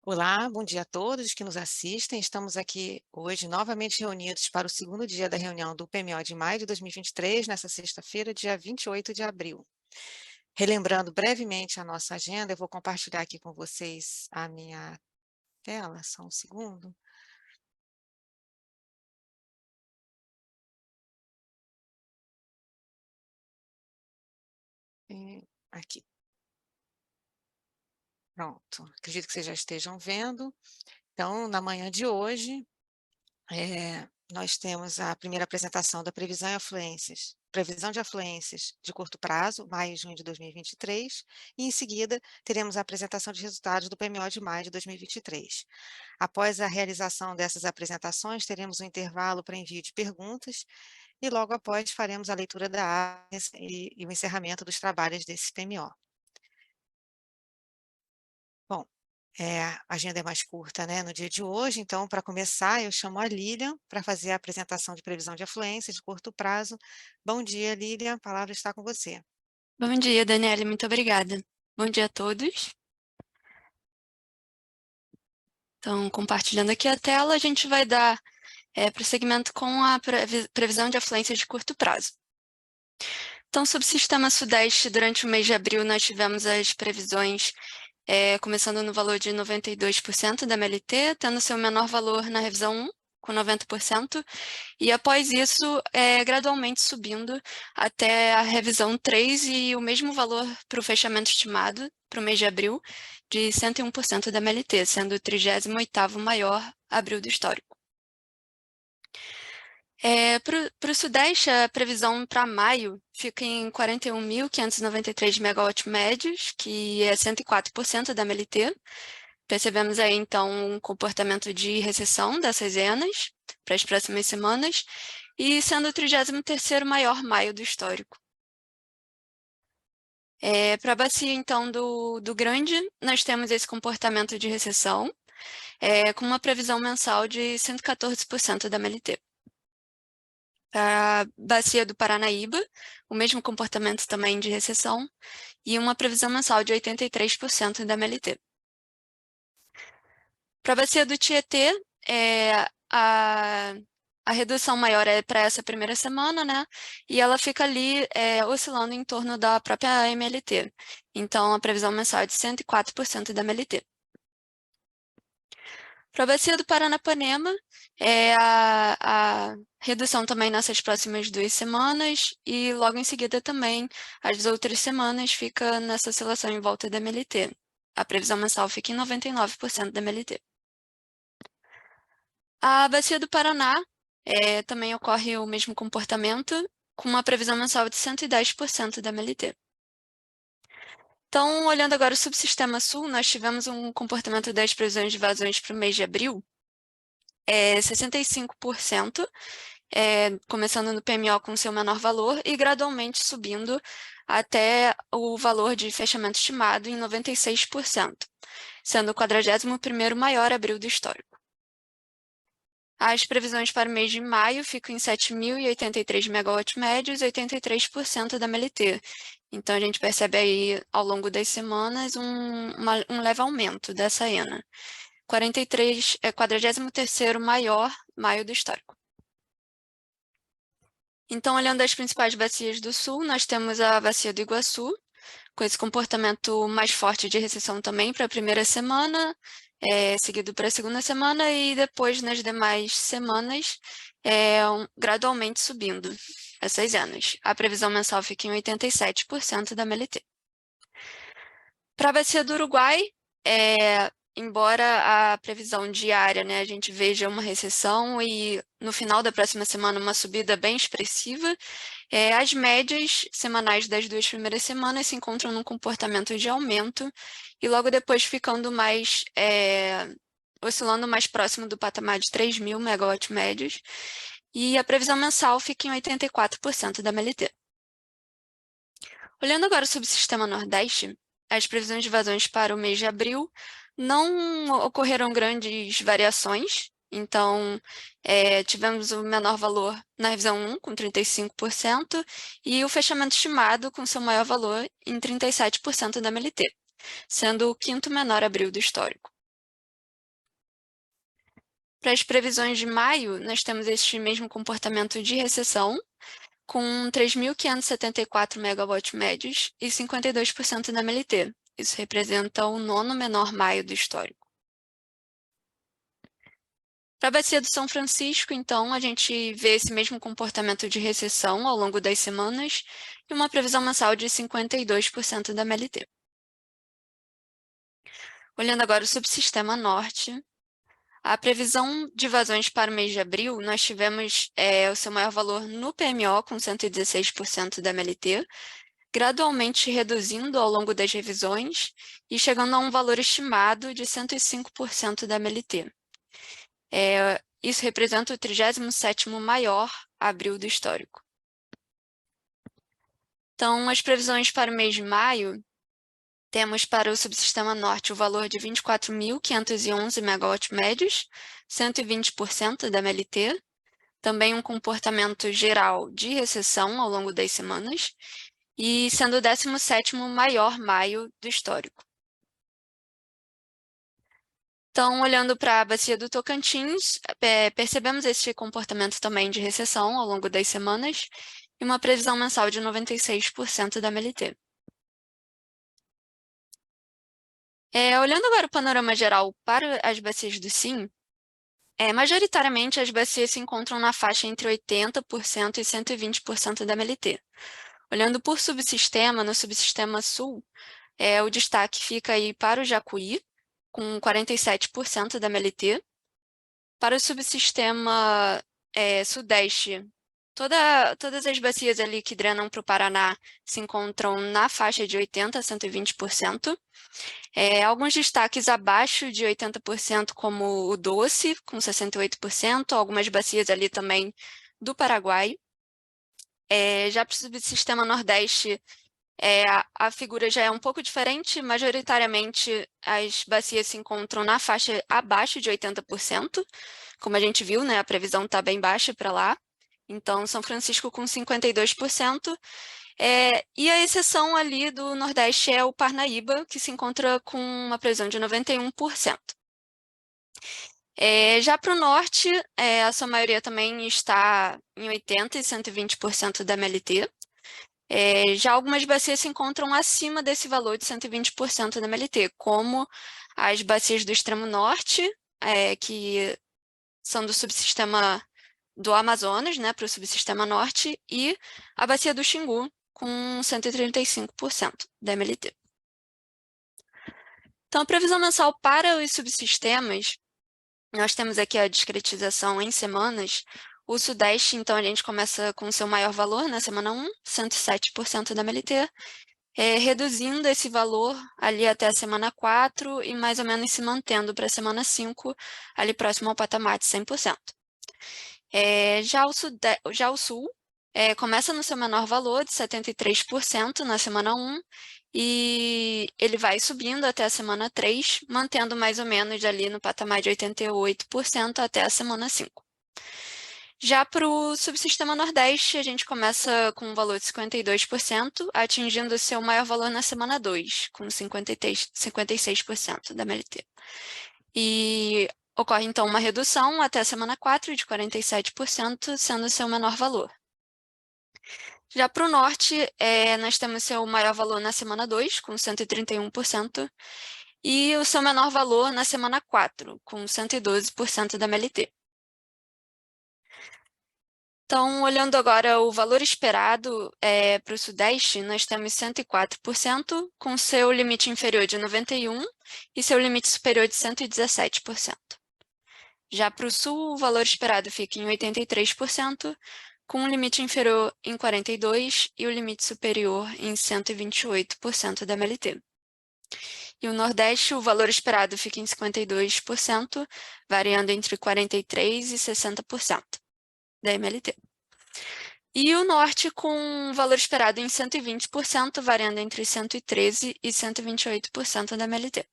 Olá, bom dia a todos que nos assistem. Estamos aqui hoje novamente reunidos para o segundo dia da reunião do PMO de maio de 2023, nessa sexta-feira, dia 28 de abril. Relembrando brevemente a nossa agenda, eu vou compartilhar aqui com vocês a minha tela, só um segundo. Aqui, pronto. Acredito que vocês já estejam vendo. Então, na manhã de hoje, nós temos a primeira apresentação da previsão de afluências de curto prazo, maio e junho de 2023, e em seguida teremos a apresentação de resultados do PMO de maio de 2023. Após a realização dessas apresentações, teremos um intervalo para envio de perguntas e logo após faremos a leitura da ata e o encerramento dos trabalhos desse PMO. Bom, a agenda é mais curta, né, no dia de hoje, então, para começar, eu chamo a Lilian para fazer a apresentação de previsão de afluência de curto prazo. Bom dia, Lilian, a palavra está com você. Bom dia, Daniele, muito obrigada. Bom dia a todos. Então, compartilhando aqui a tela, a gente vai dar prosseguimento com a previsão de afluência de curto prazo. Então, sobre o Sistema Sudeste, durante o mês de abril, nós tivemos as previsões começando no valor de 92% da MLT, tendo seu menor valor na revisão 1, com 90%, e após isso, gradualmente subindo até a revisão 3 e o mesmo valor para o fechamento estimado para o mês de abril, de 101% da MLT, sendo o 38º maior abril do histórico. Para o Sudeste, a previsão para maio fica em 41.593 megawatts médios, que é 104% da MLT. Percebemos aí, então, um comportamento de recessão dessas ENAs para as próximas semanas, e sendo o 33º maior maio do histórico. Para a bacia, então, do Grande, nós temos esse comportamento de recessão, com uma previsão mensal de 114% da MLT. Para a bacia do Paranaíba, o mesmo comportamento também de recessão, e uma previsão mensal de 83% da MLT. Para a bacia do Tietê, a redução maior é para essa primeira semana, né? E ela fica ali oscilando em torno da própria MLT. Então, a previsão mensal é de 104% da MLT. Para a bacia do Paranapanema, a redução também nessas próximas 2 semanas, e logo em seguida também, as outras semanas, fica nessa oscilação em volta da MLT. A previsão mensal fica em 99% da MLT. A bacia do Paraná também ocorre o mesmo comportamento, com uma previsão mensal de 110% da MLT. Então, olhando agora o subsistema sul, nós tivemos um comportamento das previsões de vazões para o mês de abril, 65%, começando no PMO com seu menor valor e gradualmente subindo até o valor de fechamento estimado em 96%, sendo o 41º maior abril do histórico. As previsões para o mês de maio ficam em 7.083 megawatts médios, 83% da MLT. Então, a gente percebe aí, ao longo das semanas, um leve aumento dessa ENA. 43º maior maio do histórico. Então, olhando as principais bacias do sul, nós temos a bacia do Iguaçu, com esse comportamento mais forte de recessão também para a primeira semana, seguido para a segunda semana, e depois, nas demais semanas, gradualmente subindo essas ENAs. A previsão mensal fica em 87% da MLT. Para a bacia do Uruguai, embora a previsão diária, né, a gente veja uma recessão e no final da próxima semana uma subida bem expressiva, as médias semanais das 2 primeiras semanas se encontram num comportamento de aumento e logo depois ficando mais, oscilando mais próximo do patamar de 3.000 megawatts médios, e a previsão mensal fica em 84% da MLT. Olhando agora o subsistema Nordeste, as previsões de vazões para o mês de abril não ocorreram grandes variações, então tivemos o menor valor na revisão 1, com 35%, e o fechamento estimado com seu maior valor em 37% da MLT, sendo o 5º menor abril do histórico. Para as previsões de maio, nós temos este mesmo comportamento de recessão, com 3.574 megawatts médios e 52% da MLT. Isso representa o 9º menor maio do histórico. Para a bacia do São Francisco, então, a gente vê esse mesmo comportamento de recessão ao longo das semanas e uma previsão mensal de 52% da MLT. Olhando agora o subsistema norte, a previsão de vazões para o mês de abril, nós tivemos o seu maior valor no PMO, com 116% da MLT, gradualmente reduzindo ao longo das revisões e chegando a um valor estimado de 105% da MLT. Isso representa o 37º maior abril do histórico. Então, as previsões para o mês de maio, temos para o subsistema norte o valor de 24.511 megawatts médios, 120% da MLT, também um comportamento geral de recessão ao longo das semanas, e sendo o 17º maior maio do histórico. Então, olhando para a bacia do Tocantins, percebemos esse comportamento também de recessão ao longo das semanas e uma previsão mensal de 96% da MLT. Olhando agora o panorama geral para as bacias do SIM, majoritariamente as bacias se encontram na faixa entre 80% e 120% da MLT. Olhando por subsistema, no subsistema sul, o destaque fica aí para o Jacuí, com 47% da MLT. Para o subsistema sudeste, todas as bacias ali que drenam para o Paraná se encontram na faixa de 80% a 120%. Alguns destaques abaixo de 80%, como o Doce, com 68%, algumas bacias ali também do Paraguai. Já para o subsistema Nordeste, a figura já é um pouco diferente. Majoritariamente, as bacias se encontram na faixa abaixo de 80%. Como a gente viu, né, a previsão está bem baixa para lá. Então, São Francisco com 52%. E a exceção ali do Nordeste é o Parnaíba, que se encontra com uma previsão de 91%. Já para o Norte, a sua maioria também está em 80% e 120% da MLT. Já algumas bacias se encontram acima desse valor de 120% da MLT, como as bacias do extremo norte, que são do subsistema do Amazonas, né, para o subsistema norte, e a bacia do Xingu, com 135% da MLT. Então, a previsão mensal para os subsistemas, nós temos aqui a discretização em semanas. O Sudeste, então, a gente começa com o seu maior valor na semana 1, 107% da MLT, reduzindo esse valor ali até a semana 4 e mais ou menos se mantendo para a semana 5, ali próximo ao patamar de 100%. Já o Sul começa no seu menor valor, de 73% na semana 1, e ele vai subindo até a semana 3, mantendo mais ou menos ali no patamar de 88% até a semana 5. Já para o subsistema Nordeste, a gente começa com um valor de 52%, atingindo o seu maior valor na semana 2, com 56% da MLT. E ocorre, então, uma redução até a semana 4 de 47%, sendo o seu menor valor. Já para o Norte, nós temos seu maior valor na semana 2, com 131%, e o seu menor valor na semana 4, com 112% da MLT. Então, olhando agora o valor esperado para o Sudeste, nós temos 104%, com seu limite inferior de 91% e seu limite superior de 117%. Já para o Sul, o valor esperado fica em 83%, com o limite inferior em 42% e o limite superior em 128% da MLT. E o Nordeste, o valor esperado fica em 52%, variando entre 43% e 60% da MLT. E o Norte com valor esperado em 120%, variando entre 113% e 128% da MLT.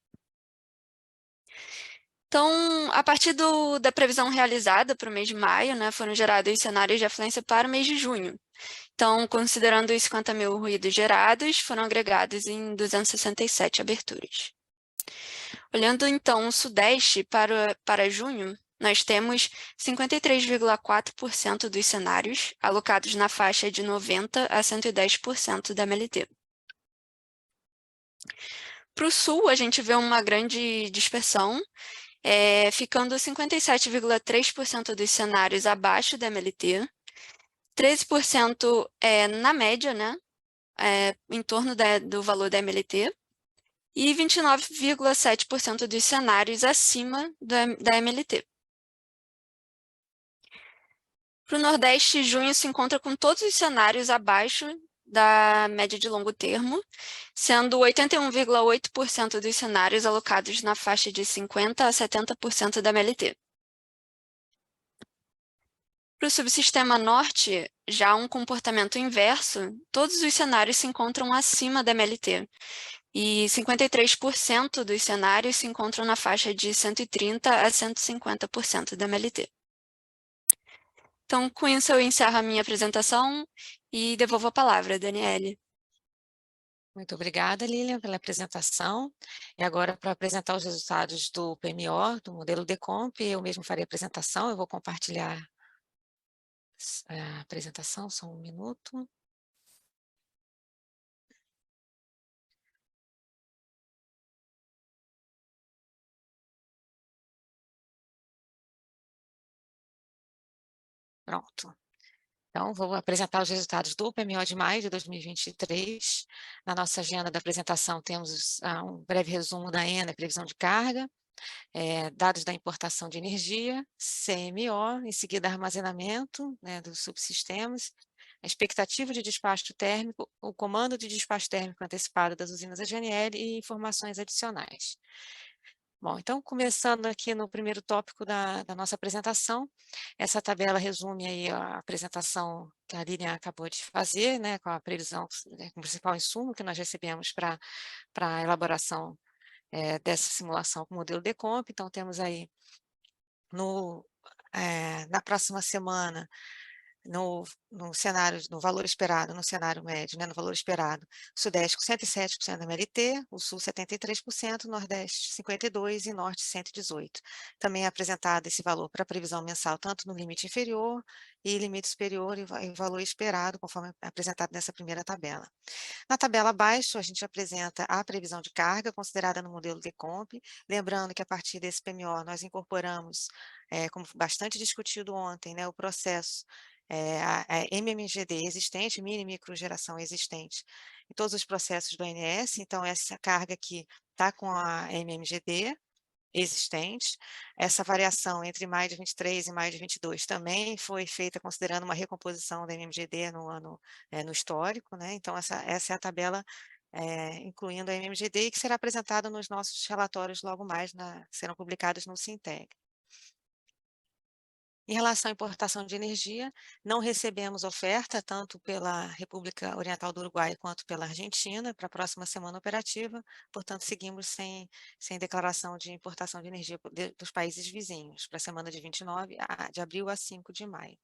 Então, a partir da previsão realizada para o mês de maio, né, foram gerados cenários de afluência para o mês de junho. Então, considerando os 50 mil ruídos gerados, foram agregados em 267 aberturas. Olhando, então, o Sudeste para junho, nós temos 53,4% dos cenários alocados na faixa de 90% a 110% da MLT. Para o sul, a gente vê uma grande dispersão, ficando 57,3% dos cenários abaixo da MLT, 13% na média, né, em torno do valor da MLT, e 29,7% dos cenários acima da MLT. Para o Nordeste, junho se encontra com todos os cenários abaixo da média de longo termo, sendo 81,8% dos cenários alocados na faixa de 50% a 70% da MLT. Para o subsistema Norte, já um comportamento inverso, todos os cenários se encontram acima da MLT, e 53% dos cenários se encontram na faixa de 130% a 150% da MLT. Então, com isso, eu encerro a minha apresentação e devolvo a palavra a Daniele. Muito obrigada, Lilian, pela apresentação. E agora, para apresentar os resultados do PMO, do modelo DECOMP, eu mesmo farei a apresentação, eu vou compartilhar a apresentação, só um minuto. Pronto. Então, vou apresentar os resultados do PMO de maio de 2023. Na nossa agenda da apresentação, temos um breve resumo da ENA, previsão de carga, dados da importação de energia, CMO, em seguida armazenamento, né, dos subsistemas, a expectativa de despacho térmico, o comando de despacho térmico antecipado das usinas da GNL e informações adicionais. Bom, então, começando aqui no primeiro tópico da nossa apresentação, essa tabela resume aí a apresentação que a Lilian acabou de fazer, né, com a previsão, com o principal insumo que nós recebemos para a elaboração dessa simulação com o modelo DECOMP. Então, temos aí na próxima semana, no cenário, no valor esperado, no cenário médio, né, no valor esperado, Sudeste com 107% da MLT, o Sul 73%, Nordeste 52% e Norte 118%. Também é apresentado esse valor para a previsão mensal, tanto no limite inferior e limite superior e valor esperado, conforme apresentado nessa primeira tabela. Na tabela abaixo, a gente apresenta a previsão de carga considerada no modelo DECOMP, lembrando que a partir desse PMO nós incorporamos, como bastante discutido ontem, né, o processo, a MMGD existente, mini microgeração existente, em todos os processos do ONS. Então essa carga aqui está com a MMGD existente. Essa variação entre maio de 23 e maio de 22 também foi feita considerando uma recomposição da MMGD no ano, no histórico, né? Então essa é a tabela incluindo a MMGD, que será apresentada nos nossos relatórios logo mais, serão publicados no Sinteg. Em relação à importação de energia, não recebemos oferta tanto pela República Oriental do Uruguai quanto pela Argentina para a próxima semana operativa, portanto seguimos sem declaração de importação de energia dos países vizinhos para a semana de 29 de abril a 5 de maio.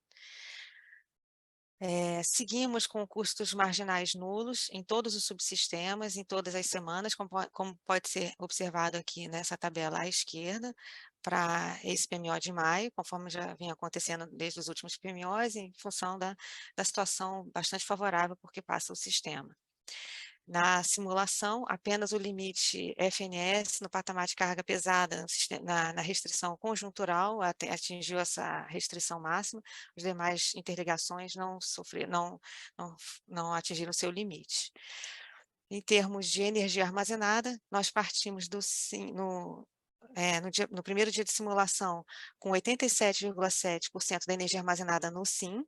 Seguimos com custos marginais nulos em todos os subsistemas, em todas as semanas, como pode ser observado aqui nessa tabela à esquerda, para esse PMO de maio, conforme já vinha acontecendo desde os últimos PMOs, em função da situação bastante favorável porque passa o sistema. Na simulação, apenas o limite FNS no patamar de carga pesada na restrição conjuntural atingiu essa restrição máxima, as demais interligações não atingiram seu limite. Em termos de energia armazenada, nós partimos no primeiro dia de simulação com 87,7% da energia armazenada no SIM,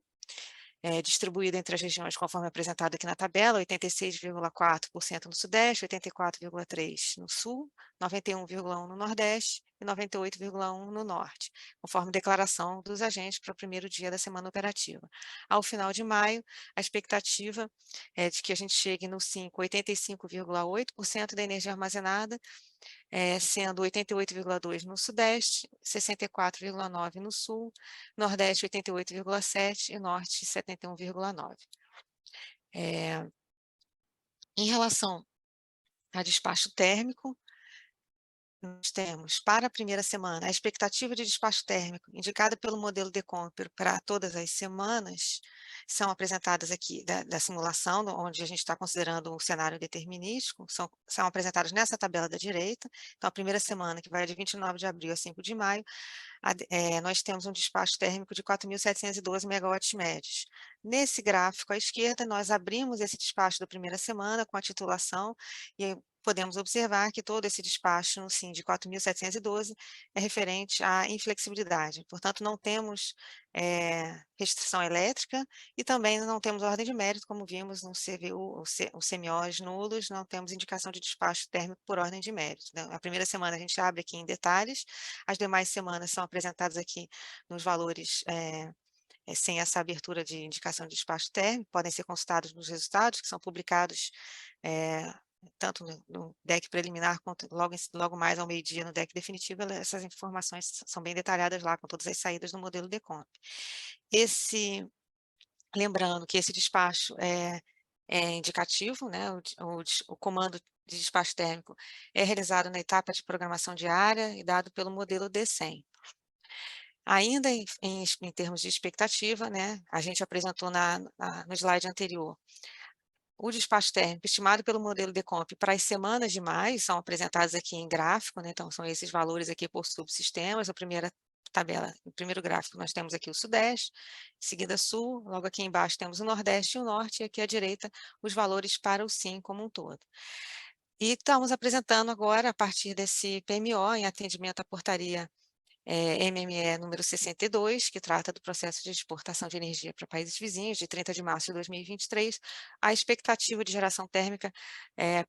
distribuída entre as regiões conforme apresentado aqui na tabela, 86,4% no Sudeste, 84,3% no Sul, 91,1% no Nordeste e 98,1% no Norte, conforme declaração dos agentes para o primeiro dia da semana operativa. Ao final de maio, a expectativa é de que a gente chegue no 5, 85,8% da energia armazenada, sendo 88,2% no Sudeste, 64,9% no Sul, Nordeste 88,7% e Norte 71,9%. Em relação a despacho térmico, nós temos, para a primeira semana, a expectativa de despacho térmico indicada pelo modelo Decompero para todas as semanas, são apresentadas aqui da simulação, onde a gente está considerando o cenário determinístico, são apresentadas nessa tabela da direita. Então, a primeira semana, que vai de 29 de abril a 5 de maio, nós temos um despacho térmico de 4.712 megawatts médios. Nesse gráfico à esquerda, nós abrimos esse despacho da primeira semana com a titulação, e aí podemos observar que todo esse despacho, no SIM de 4.712, é referente à inflexibilidade. Portanto, não temos restrição elétrica e também não temos ordem de mérito, como vimos no CVU, os CMOs nulos, não temos indicação de despacho térmico por ordem de mérito, né? A primeira semana a gente abre aqui em detalhes, as demais semanas são apresentadas aqui nos valores sem essa abertura de indicação de despacho térmico, podem ser consultados nos resultados que são publicados tanto no DEC preliminar quanto logo mais ao meio-dia no DEC definitivo. Essas informações são bem detalhadas lá, com todas as saídas do modelo DECOMP. Lembrando que esse despacho é indicativo, né? O comando de despacho térmico é realizado na etapa de programação diária e dado pelo modelo D100. Ainda em termos de expectativa, né, a gente apresentou no slide anterior, o despacho térmico estimado pelo modelo Decomp para as semanas de maio são apresentados aqui em gráfico, né, então são esses valores aqui por subsistemas. A primeira tabela, no primeiro gráfico, nós temos aqui o Sudeste, em seguida Sul, logo aqui embaixo temos o Nordeste e o Norte, e aqui à direita os valores para o SIM como um todo. E estamos apresentando agora, a partir desse PMO, em atendimento à portaria MME número 62, que trata do processo de exportação de energia para países vizinhos, de 30 de março de 2023, a expectativa de geração térmica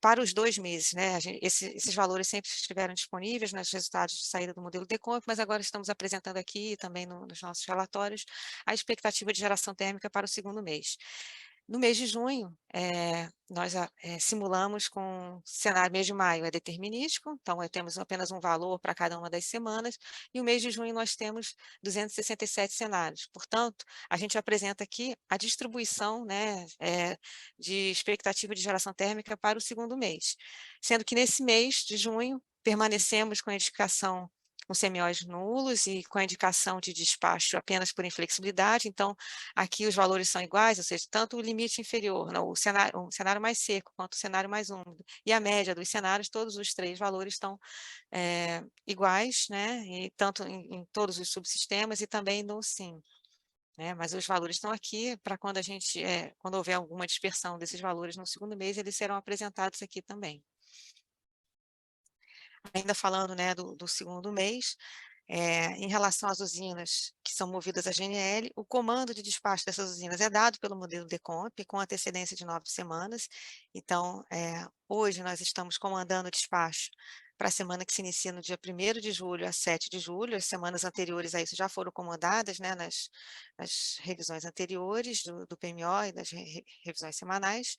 para os 2 meses, né? Esses valores sempre estiveram disponíveis nos resultados de saída do modelo Decomp, mas agora estamos apresentando aqui também nos nossos relatórios a expectativa de geração térmica para o segundo mês. No mês de junho, nós simulamos com cenário, mês de maio é determinístico, então temos apenas um valor para cada uma das semanas, e o mês de junho nós temos 267 cenários. Portanto, a gente apresenta aqui a distribuição, né, de expectativa de geração térmica para o segundo mês, sendo que nesse mês de junho permanecemos com a indicação com CMOs nulos e com a indicação de despacho apenas por inflexibilidade. Então, aqui os valores são iguais, ou seja, tanto o limite inferior, não, o cenário mais seco, quanto o cenário mais úmido, e a média dos cenários, todos os 3 valores estão iguais, né, e tanto em todos os subsistemas e também no SIM. Né, mas os valores estão aqui para quando quando houver alguma dispersão desses valores no segundo mês, eles serão apresentados aqui também. Ainda falando, né, do segundo mês, em relação às usinas que são movidas a GNL, o comando de despacho dessas usinas é dado pelo modelo Decomp, com antecedência de 9 semanas. Então, hoje nós estamos comandando o despacho para a semana que se inicia no dia 1º de julho a 7 de julho. As semanas anteriores a isso já foram comandadas, né, nas revisões anteriores do PMO e das revisões semanais.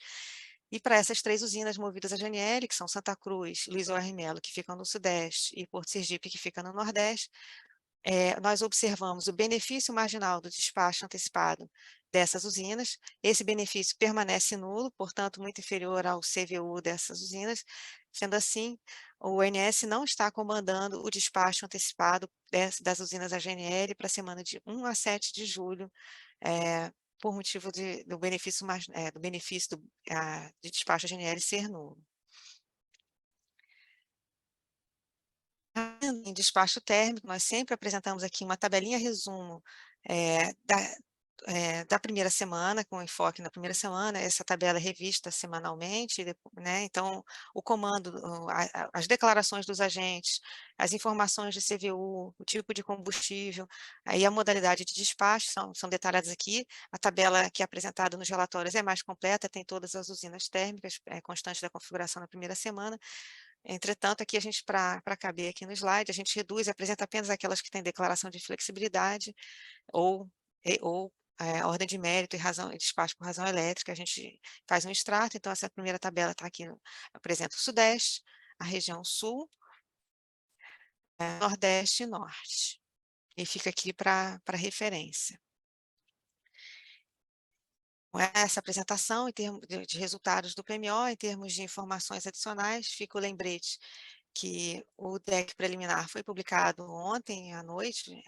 E para essas 3 usinas movidas a GNL, que são Santa Cruz, Luiz OR Melo, que ficam no Sudeste, e Porto Sergipe, que fica no Nordeste, nós observamos o benefício marginal do despacho antecipado dessas usinas. Esse benefício permanece nulo, portanto, muito inferior ao CVU dessas usinas. Sendo assim, o ONS não está comandando o despacho antecipado das usinas AGNL para a semana de 1 a 7 de julho, por motivo do benefício de despacho AGNL ser nulo. Em despacho térmico, nós sempre apresentamos aqui uma tabelinha resumo da primeira semana, com enfoque na primeira semana. Essa tabela é revista semanalmente, né? Então, o comando, as declarações dos agentes, as informações de CVU, o tipo de combustível, aí a modalidade de despacho são detalhadas aqui. A tabela que é apresentada nos relatórios é mais completa, tem todas as usinas térmicas, constantes da configuração na primeira semana. Entretanto, aqui a gente, para caber aqui no slide, a gente reduz e apresenta apenas aquelas que têm declaração de flexibilidade ou ordem de mérito e despacho por razão elétrica. A gente faz um extrato. Então essa primeira tabela está aqui, apresenta o Sudeste, a região Sul, Nordeste e Norte, e fica aqui para referência. Com essa apresentação em termos de resultados do PMO, em termos de informações adicionais, fica o lembrete que o DEC preliminar foi publicado ontem à noite,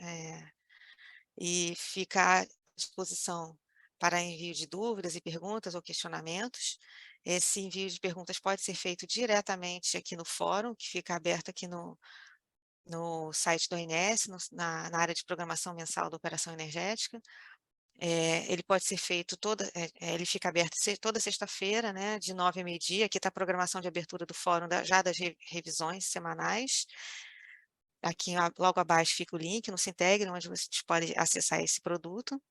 e fica à disposição para envio de dúvidas e perguntas ou questionamentos. Esse envio de perguntas pode ser feito diretamente aqui no fórum, que fica aberto aqui no site do ONS, na área de programação mensal da operação energética. Ele pode ser feito ele fica aberto toda sexta-feira, né, de 9 a meio-dia. Aqui está a programação de abertura do fórum já das revisões semanais. Aqui logo abaixo fica o link no Sintegre, onde vocês podem acessar esse produto.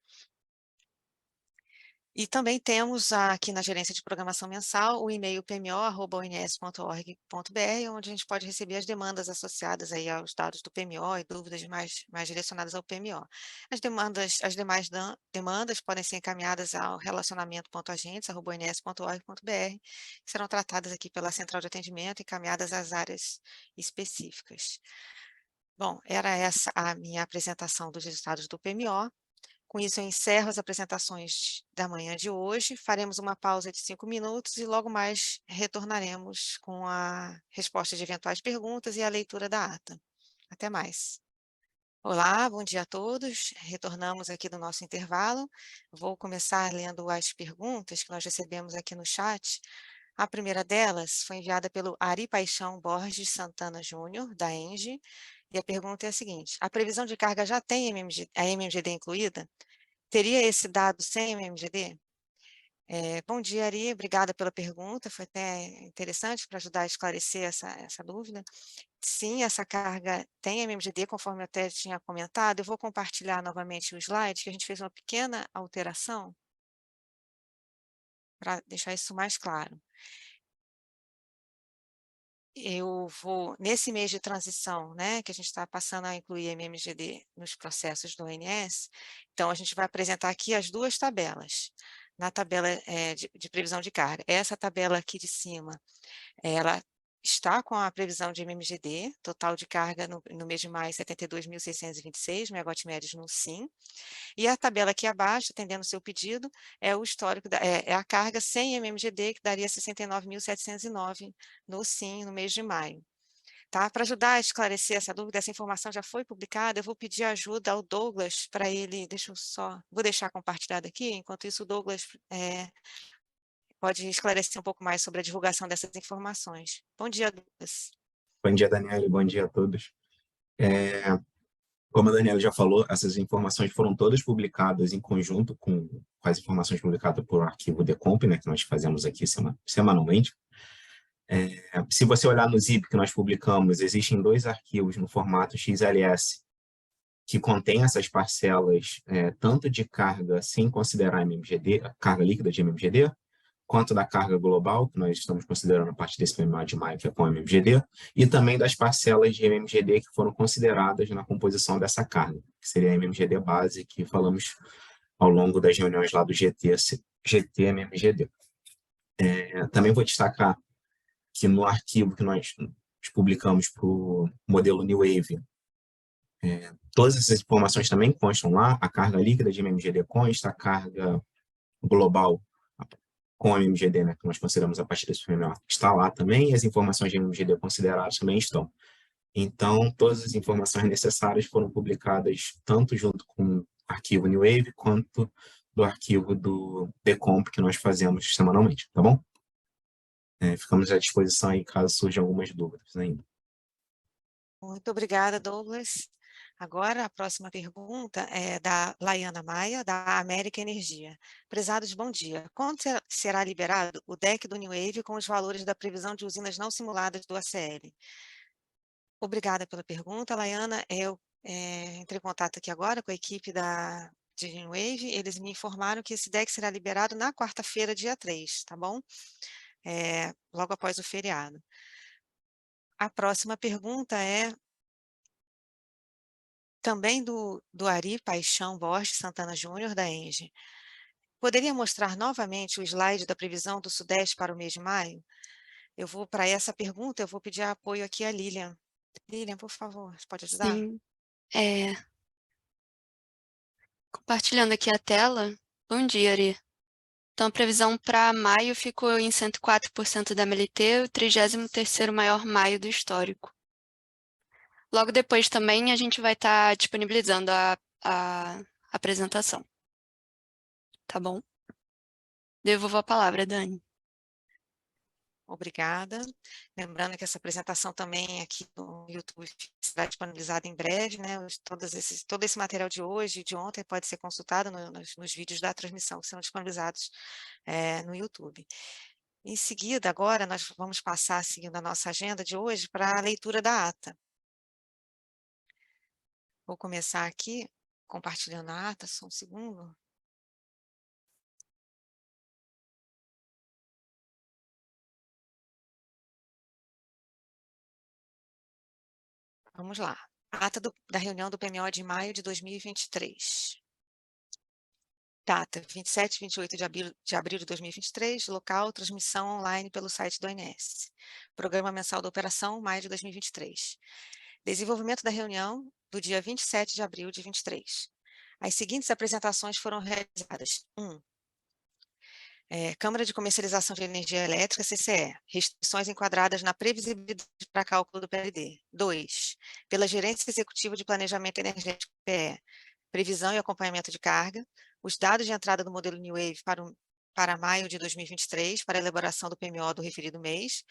E também temos aqui na gerência de programação mensal o e-mail pmo@ons.org.br, onde a gente pode receber as demandas associadas aí aos dados do PMO e dúvidas mais direcionadas ao PMO. As demais demandas podem ser encaminhadas ao relacionamento.agentes@ons.org.br, que serão tratadas aqui pela central de atendimento e encaminhadas às áreas específicas. Bom, era essa a minha apresentação dos resultados do PMO. Com isso, eu encerro as apresentações da manhã de hoje. Faremos uma pausa de 5 minutos e logo mais retornaremos com a resposta de eventuais perguntas e a leitura da ata. Até mais. Olá, bom dia a todos. Retornamos aqui do nosso intervalo. Vou começar lendo as perguntas que nós recebemos aqui no chat. A primeira delas foi enviada pelo Ari Paixão Borges Santana Júnior, da ENGIE, e a pergunta é a seguinte: a previsão de carga já tem a MMGD incluída? Teria esse dado sem MMGD? Bom dia, Ari, obrigada pela pergunta, foi até interessante para ajudar a esclarecer essa dúvida. Sim, essa carga tem MMGD, conforme eu até tinha comentado. Eu vou compartilhar novamente o slide, que a gente fez uma pequena alteração para deixar isso mais claro. Eu vou, nesse mês de transição, né, que a gente está passando a incluir MMGD nos processos do ONS, então a gente vai apresentar aqui as duas tabelas. Na tabela de previsão de carga, essa tabela aqui de cima, ela está com a previsão de MMGD, total de carga no mês de maio, 72.626 megawatt-médios no SIM, e a tabela aqui abaixo, atendendo o seu pedido, é o histórico, é a carga sem MMGD, que daria 69.709 no SIM, no mês de maio. Tá? Para ajudar a esclarecer essa dúvida, essa informação já foi publicada, eu vou pedir ajuda ao Douglas para ele, vou deixar compartilhado aqui, enquanto isso o Douglas pode esclarecer um pouco mais sobre a divulgação dessas informações. Bom dia, Douglas. Bom dia, Daniela, bom dia a todos. Como a Daniela já falou, essas informações foram todas publicadas em conjunto com as informações publicadas por arquivo Decomp, né, que nós fazemos aqui semanalmente. Se você olhar no zip que nós publicamos, existem dois arquivos no formato XLS que contém essas parcelas, tanto de carga sem considerar MMGD, carga líquida de MMGD, quanto da carga global, que nós estamos considerando a partir desse PMO de maio, que é com MMGD, e também das parcelas de MMGD que foram consideradas na composição dessa carga, que seria a MMGD base, que falamos ao longo das reuniões lá do GT-MMGD. Também vou destacar que no arquivo que nós publicamos para o modelo New Wave, todas essas informações também constam lá, a carga líquida de MMGD consta, a carga global com a MMGD, né, que nós consideramos a partir desse PMO, está lá também, e as informações de MMGD consideradas também estão. Então, todas as informações necessárias foram publicadas tanto junto com o arquivo New Wave, quanto do arquivo do Decomp, que nós fazemos semanalmente, tá bom? Ficamos à disposição aí, caso surjam algumas dúvidas ainda. Muito obrigada, Douglas. Agora, a próxima pergunta é da Laiana Maia, da América Energia. Prezados, bom dia. Quando será liberado o DEC do New Wave com os valores da previsão de usinas não simuladas do ACL? Obrigada pela pergunta, Laiana. Eu entrei em contato aqui agora com a equipe de New Wave. Eles me informaram que esse DEC será liberado na quarta-feira, dia 3, tá bom? Logo após o feriado. A próxima pergunta é também do Ari Paixão Borges Santana Júnior, da ENGIE. Poderia mostrar novamente o slide da previsão do Sudeste para o mês de maio? Para essa pergunta, eu vou pedir apoio aqui à Lilian. Lilian, por favor, você pode ajudar? Sim. Compartilhando aqui a tela. Bom dia, Ari. Então, a previsão para maio ficou em 104% da MLT, o 33º maior maio do histórico. Logo depois também a gente vai estar disponibilizando a apresentação. Tá bom? Devolvo a palavra, Dani. Obrigada. Lembrando que essa apresentação também aqui no YouTube será disponibilizada em breve, né? Todo esse material de hoje e de ontem pode ser consultado nos vídeos da transmissão que serão disponibilizados no YouTube. Em seguida, agora, nós vamos passar, seguindo a nossa agenda de hoje, para a leitura da ata. Vou começar aqui, compartilhando a ata, só um segundo. Vamos lá. Ata da reunião do PMO de maio de 2023. Data, 27 e 28 de abril de 2023, local, transmissão online pelo site do ONS. Programa mensal da operação, maio de 2023. Desenvolvimento da reunião do dia 27 de abril de 2023. As seguintes apresentações foram realizadas. 1. Câmara de Comercialização de Energia Elétrica, CCE, restrições enquadradas na previsibilidade para cálculo do PLD. 2. Pela Gerência Executiva de Planejamento Energético, PE, previsão e acompanhamento de carga, os dados de entrada do modelo New Wave para maio de 2023, para elaboração do PMO do referido mês,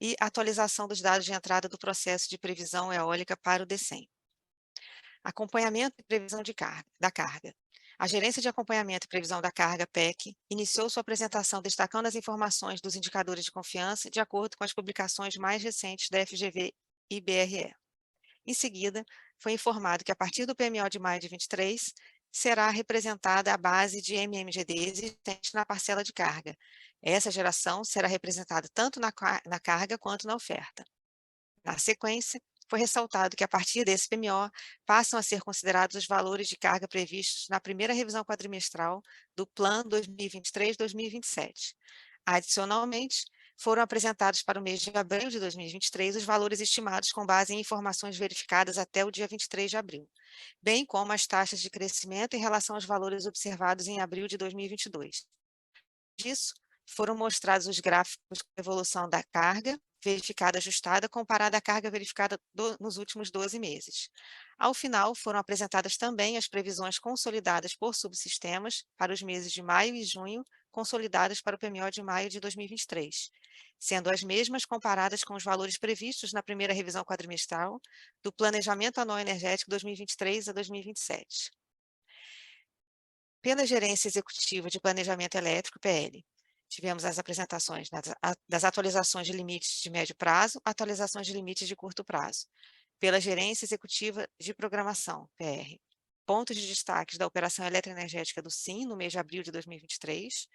e atualização dos dados de entrada do processo de previsão eólica para o DECEM. Acompanhamento e previsão da carga. A Gerência de Acompanhamento e Previsão da Carga, PEC, iniciou sua apresentação destacando as informações dos indicadores de confiança de acordo com as publicações mais recentes da FGV e BRE. Em seguida, foi informado que a partir do PMO de maio de 23, será representada a base de MMGD existente na parcela de carga. Essa geração será representada tanto na carga quanto na oferta. Na sequência, foi ressaltado que a partir desse PMO passam a ser considerados os valores de carga previstos na primeira revisão quadrimestral do Plano 2023-2027. Adicionalmente, foram apresentados para o mês de abril de 2023 os valores estimados com base em informações verificadas até o dia 23 de abril, bem como as taxas de crescimento em relação aos valores observados em abril de 2022. Disso, foram mostrados os gráficos de evolução da carga verificada ajustada comparada à carga verificada nos últimos 12 meses. Ao final, foram apresentadas também as previsões consolidadas por subsistemas para os meses de maio e junho, consolidadas para o PMO de maio de 2023, sendo as mesmas comparadas com os valores previstos na primeira revisão quadrimestral do Planejamento Anual Energético 2023 a 2027. Pela Gerência Executiva de Planejamento Elétrico, PL, tivemos as apresentações das atualizações de limites de médio prazo, atualizações de limites de curto prazo. Pela Gerência Executiva de Programação, PR, pontos de destaques da operação eletroenergética do SIM no mês de abril de 2023,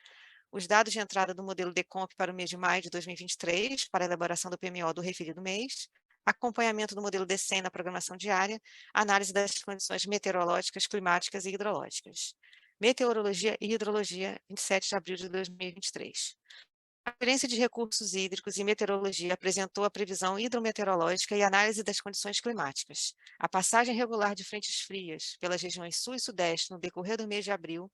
os dados de entrada do modelo DECOMP para o mês de maio de 2023, para a elaboração do PMO do referido mês, acompanhamento do modelo DECEM na programação diária, análise das condições meteorológicas, climáticas e hidrológicas. Meteorologia e Hidrologia, 27 de abril de 2023. A Gerência de Recursos Hídricos e Meteorologia apresentou a previsão hidrometeorológica e análise das condições climáticas. A passagem regular de frentes frias pelas regiões sul e sudeste no decorrer do mês de abril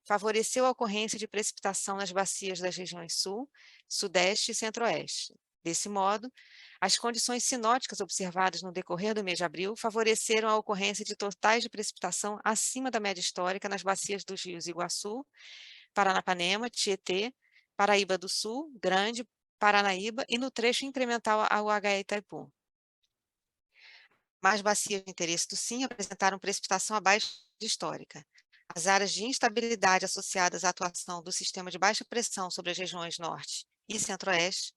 favoreceu a ocorrência de precipitação nas bacias das regiões sul, sudeste e centro-oeste. Desse modo, as condições sinóticas observadas no decorrer do mês de abril favoreceram a ocorrência de totais de precipitação acima da média histórica nas bacias dos rios Iguaçu, Paranapanema, Tietê, Paraíba do Sul, Grande, Paranaíba e no trecho incremental ao HE Itaipu. Mais bacias de interesse do SIM apresentaram precipitação abaixo da histórica. As áreas de instabilidade associadas à atuação do sistema de baixa pressão sobre as regiões norte e centro-oeste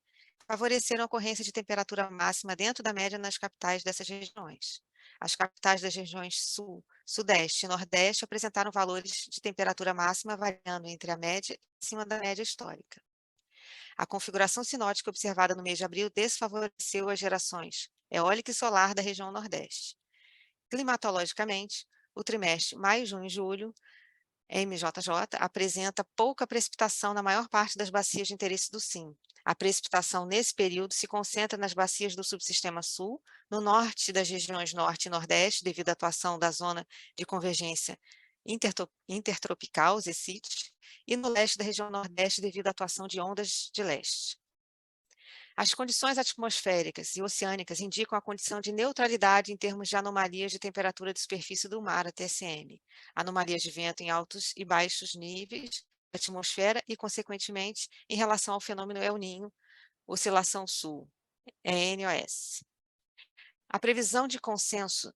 favoreceram a ocorrência de temperatura máxima dentro da média nas capitais dessas regiões. As capitais das regiões sul, sudeste e nordeste apresentaram valores de temperatura máxima variando entre a média e acima da média histórica. A configuração sinótica observada no mês de abril desfavoreceu as gerações eólica e solar da região nordeste. Climatologicamente, o trimestre maio, junho e julho, MJJ, apresenta pouca precipitação na maior parte das bacias de interesse do SIM. A precipitação nesse período se concentra nas bacias do subsistema sul, no norte das regiões norte e nordeste, devido à atuação da zona de convergência intertropical, ZCIT, e no leste da região nordeste devido à atuação de ondas de leste. As condições atmosféricas e oceânicas indicam a condição de neutralidade em termos de anomalias de temperatura de superfície do mar, a TSM, anomalias de vento em altos e baixos níveis da atmosfera e, consequentemente, em relação ao fenômeno El Niño, oscilação sul, NOS. A previsão de consenso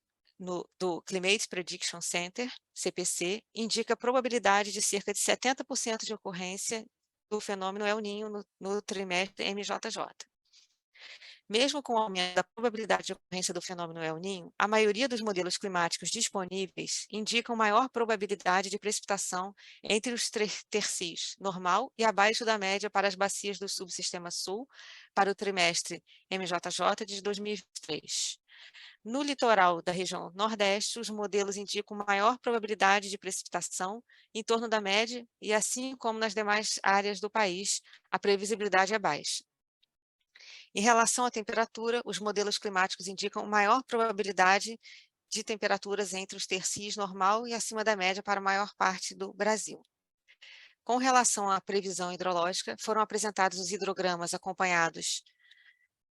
do Climate Prediction Center, CPC, indica a probabilidade de cerca de 70% de ocorrência do fenômeno El Niño no trimestre MJJ. Mesmo com o aumento da probabilidade de ocorrência do fenômeno El Niño, a maioria dos modelos climáticos disponíveis indicam maior probabilidade de precipitação entre os tercios normal e abaixo da média para as bacias do subsistema sul para o trimestre MJJ de 2023. No litoral da região nordeste, os modelos indicam maior probabilidade de precipitação em torno da média e, assim como nas demais áreas do país, a previsibilidade é baixa. Em relação à temperatura, os modelos climáticos indicam maior probabilidade de temperaturas entre os tercios normal e acima da média para a maior parte do Brasil. Com relação à previsão hidrológica, foram apresentados os hidrogramas acompanhados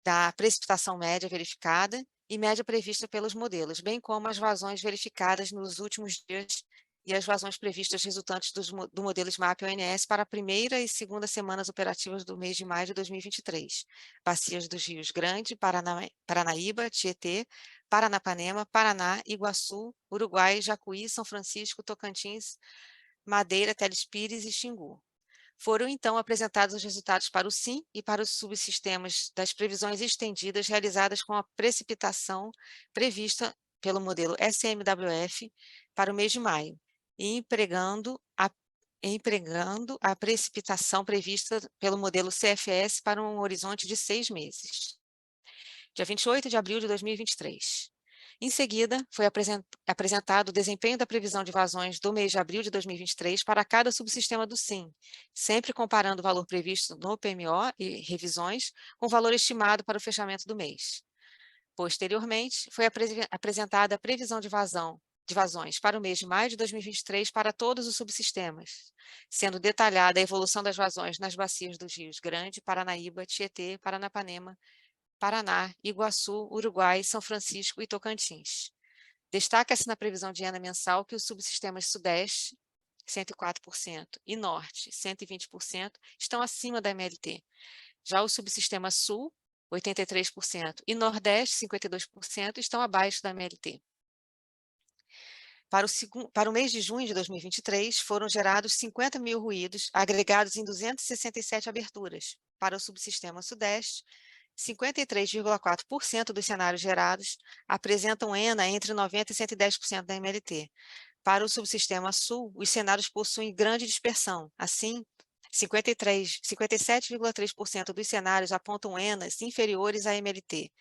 da precipitação média verificada e média prevista pelos modelos, bem como as vazões verificadas nos últimos dias e as vazões previstas resultantes do modelo SMAP-ONS para a primeira e segunda semanas operativas do mês de maio de 2023. Bacias dos rios Grande, Paranaíba, Tietê, Paranapanema, Paraná, Iguaçu, Uruguai, Jacuí, São Francisco, Tocantins, Madeira, Teles Pires e Xingu. Foram, então, apresentados os resultados para o SIM e para os subsistemas das previsões estendidas realizadas com a precipitação prevista pelo modelo SMWF para o mês de maio, e empregando a precipitação prevista pelo modelo CFS para um horizonte de 6 meses. Dia 28 de abril de 2023. Em seguida, foi apresentado o desempenho da previsão de vazões do mês de abril de 2023 para cada subsistema do SIM, sempre comparando o valor previsto no PMO e revisões com o valor estimado para o fechamento do mês. Posteriormente, foi apresentada a previsão de vazões para o mês de maio de 2023 para todos os subsistemas, sendo detalhada a evolução das vazões nas bacias dos rios Grande, Paranaíba, Tietê, Paranapanema, Paraná, Iguaçu, Uruguai, São Francisco e Tocantins. Destaca-se na previsão de ENA mensal que os subsistemas Sudeste, 104%, e Norte, 120%, estão acima da MLT. Já o subsistema Sul, 83%, e Nordeste, 52%, estão abaixo da MLT. Para o mês de junho de 2023, foram gerados 50 mil ruídos, agregados em 267 aberturas. Para o subsistema Sudeste, 53,4% dos cenários gerados apresentam ENA entre 90% e 110% da MLT. Para o subsistema Sul, os cenários possuem grande dispersão. Assim, 57,3% dos cenários apontam ENAs inferiores à MLT.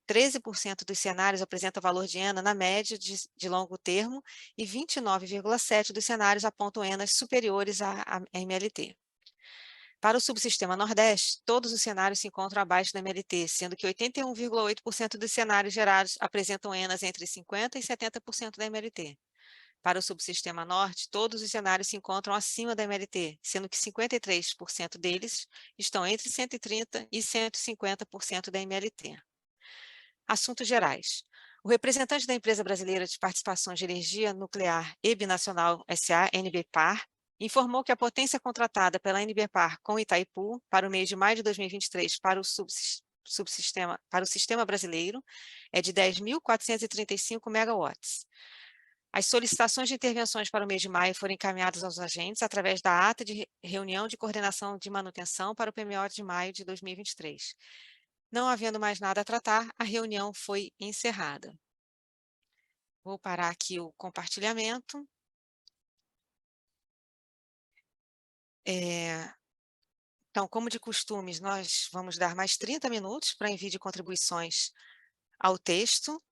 13% dos cenários apresentam valor de ENA na média de longo termo e 29,7% dos cenários apontam ENAs superiores à MLT. Para o subsistema Nordeste, todos os cenários se encontram abaixo da MLT, sendo que 81,8% dos cenários gerados apresentam ENAs entre 50% e 70% da MLT. Para o subsistema Norte, todos os cenários se encontram acima da MLT, sendo que 53% deles estão entre 130% e 150% da MLT. Assuntos gerais. O representante da Empresa Brasileira de Participações de Energia Nuclear e Binacional S.A., NBPAR, informou que a potência contratada pela NBPAR com Itaipu para o mês de maio de 2023 para o sistema brasileiro é de 10.435 megawatts. As solicitações de intervenções para o mês de maio foram encaminhadas aos agentes através da ata de reunião de coordenação de manutenção para o PMO de maio de 2023. Não havendo mais nada a tratar, a reunião foi encerrada. Vou parar aqui o compartilhamento. Então, como de costumes, nós vamos dar mais 30 minutos para envio de contribuições ao texto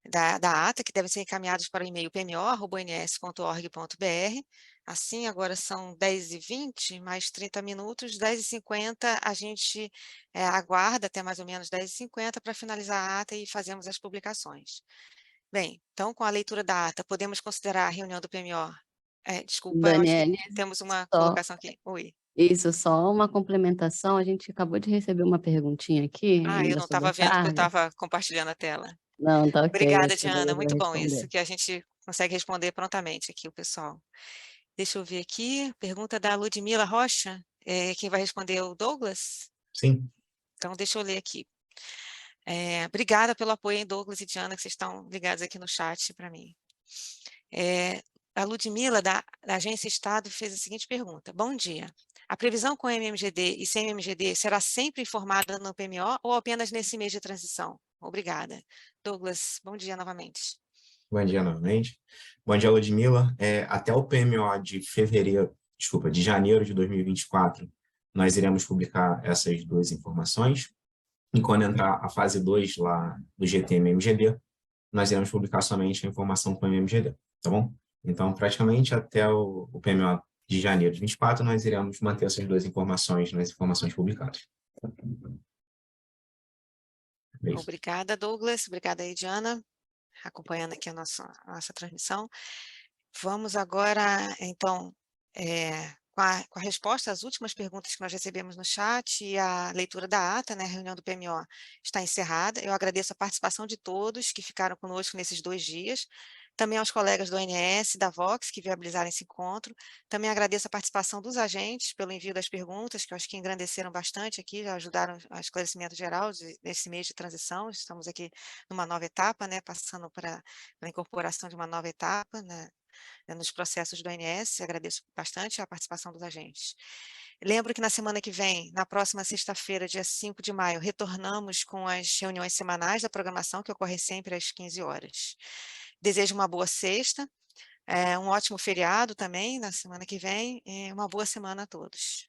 da ata, que devem ser encaminhados para o e-mail pmo@ons.org.br. Assim, agora são 10h20, mais 30 minutos, 10h50, a gente aguarda até mais ou menos 10h50 para finalizar a ata e fazemos as publicações. Bem, então, com a leitura da ata, podemos considerar a reunião do PMO Desculpa, eu acho que Daniele, temos uma só colocação aqui. Oi. isso, só uma complementação, a gente acabou de receber uma perguntinha aqui, Eu ainda não sobre estava a vendo, porque eu carga. estava compartilhando a tela. Não, tá ok, Obrigada, acho que eu Diana, vou muito bom responder. isso, que a gente consegue responder prontamente aqui o pessoal. Deixa eu ver aqui, pergunta da Ludmila Rocha, quem vai responder é o Douglas? Sim. Então, deixa eu ler aqui. Obrigada pelo apoio, hein, Douglas e Diana, que vocês estão ligados aqui no chat para mim. A Ludmila, da Agência Estado, fez a seguinte pergunta. Bom dia. A previsão com MMGD e sem MMGD será sempre informada no PMO ou apenas nesse mês de transição? Obrigada. Douglas, bom dia novamente. Bom dia novamente. Bom dia, Ludmila. Até o PMO de de janeiro de 2024, nós iremos publicar essas duas informações. E quando entrar a fase 2 lá do GT-MMGD, nós iremos publicar somente a informação com MMGD, tá bom? Então, praticamente até o PMO de janeiro de 24, nós iremos manter essas duas informações nas informações publicadas. É isso. Obrigada, Douglas. Obrigada aí, Diana, acompanhando aqui a nossa transmissão. Vamos agora, então, com a resposta às últimas perguntas que nós recebemos no chat e a leitura da ata, né, a reunião do PMO está encerrada. Eu agradeço a participação de todos que ficaram conosco nesses 2 dias, também aos colegas do ONS, da Vox, que viabilizaram esse encontro. Também agradeço a participação dos agentes pelo envio das perguntas, que eu acho que engrandeceram bastante aqui, já ajudaram a esclarecimento geral nesse mês de transição. Estamos aqui numa nova etapa, né, passando pela incorporação de uma nova etapa, né, nos processos do ONS. Agradeço bastante a participação dos agentes. Lembro que na semana que vem, na próxima sexta-feira, dia 5 de maio, retornamos com as reuniões semanais da programação, que ocorre sempre às 15 horas. Desejo uma boa sexta, um ótimo feriado também na semana que vem, e uma boa semana a todos.